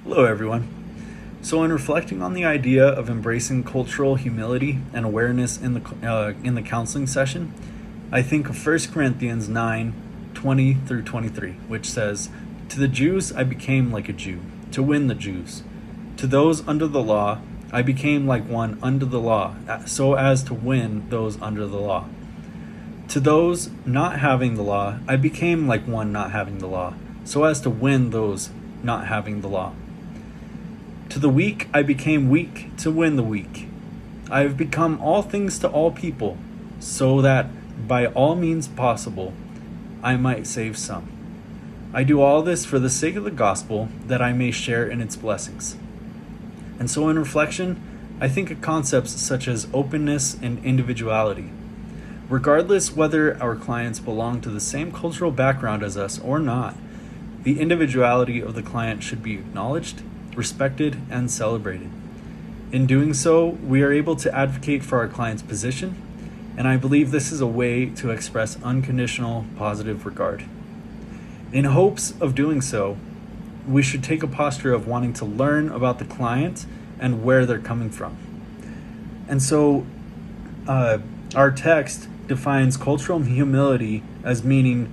Hello, everyone. So, in reflecting on the idea of embracing cultural humility and awareness in the counseling session, I think of 1 Corinthians 9:20 through 23, which says, "To the Jews I became like a Jew, to win the Jews. To those under the law I became like one under the law, so as to win those under the law. To those not having the law I became like one not having the law, so as to win those not having the law. To the weak I became weak to win the weak. I have become all things to all people, so that by all means possible I might save some. I do all this for the sake of the gospel, that I may share in its blessings." And so in reflection, I think of concepts such as openness and individuality. Regardless whether our clients belong to the same cultural background as us or not, the individuality of the client should be acknowledged, respected, and celebrated. In doing so, we are able to advocate for our client's position, and I believe this is a way to express unconditional positive regard. In hopes of doing so, we should take a posture of wanting to learn about the client and where they're coming from. And so, our text defines cultural humility as meaning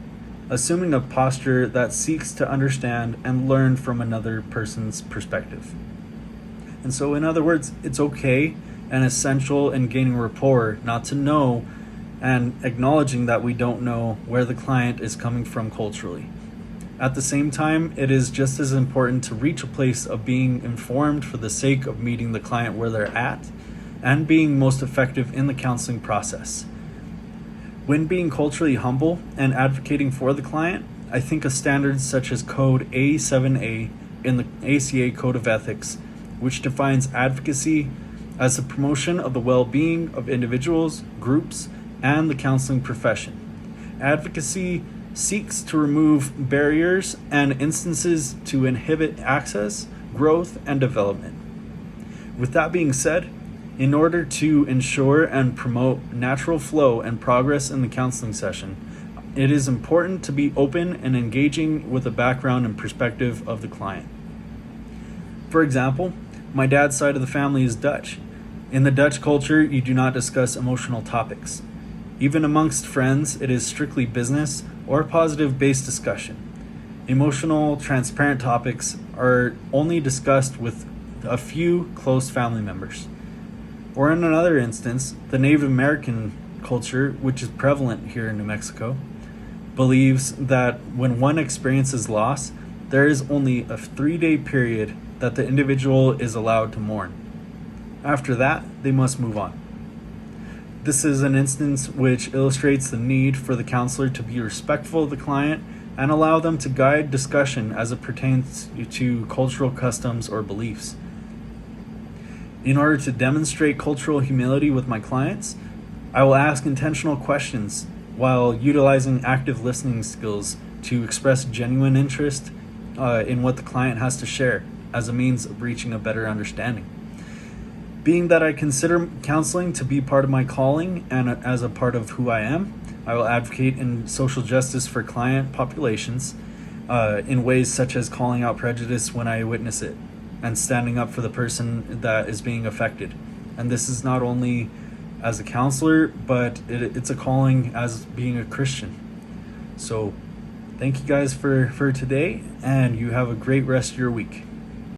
assuming a posture that seeks to understand and learn from another person's perspective. And so, in other words, it's okay and essential in gaining rapport not to know, and acknowledging that we don't know where the client is coming from culturally. At the same time, it is just as important to reach a place of being informed for the sake of meeting the client where they're at and being most effective in the counseling process. When being culturally humble and advocating for the client, I think of standards such as Code A7A in the ACA Code of Ethics, which defines advocacy as the promotion of the well-being of individuals, groups, and the counseling profession. Advocacy seeks to remove barriers and instances to inhibit access, growth, and development. With that being said, in order to ensure and promote natural flow and progress in the counseling session, it is important to be open and engaging with the background and perspective of the client. For example, my dad's side of the family is Dutch. In the Dutch culture, you do not discuss emotional topics. Even amongst friends, it is strictly business or positive-based discussion. Emotional, transparent topics are only discussed with a few close family members. Or in another instance, the Native American culture, which is prevalent here in New Mexico, believes that when one experiences loss, there is only a 3-day period that the individual is allowed to mourn. After that, they must move on. This is an instance which illustrates the need for the counselor to be respectful of the client and allow them to guide discussion as it pertains to cultural customs or beliefs. In order to demonstrate cultural humility with my clients, I will ask intentional questions while utilizing active listening skills to express genuine interest in what the client has to share as a means of reaching a better understanding. Being that I consider counseling to be part of my calling and as a part of who I am, I will advocate in social justice for client populations in ways such as calling out prejudice when I witness it and standing up for the person that is being affected. And this is not only as a counselor, but it's a calling as being a Christian. So thank you guys for today, and you have a great rest of your week.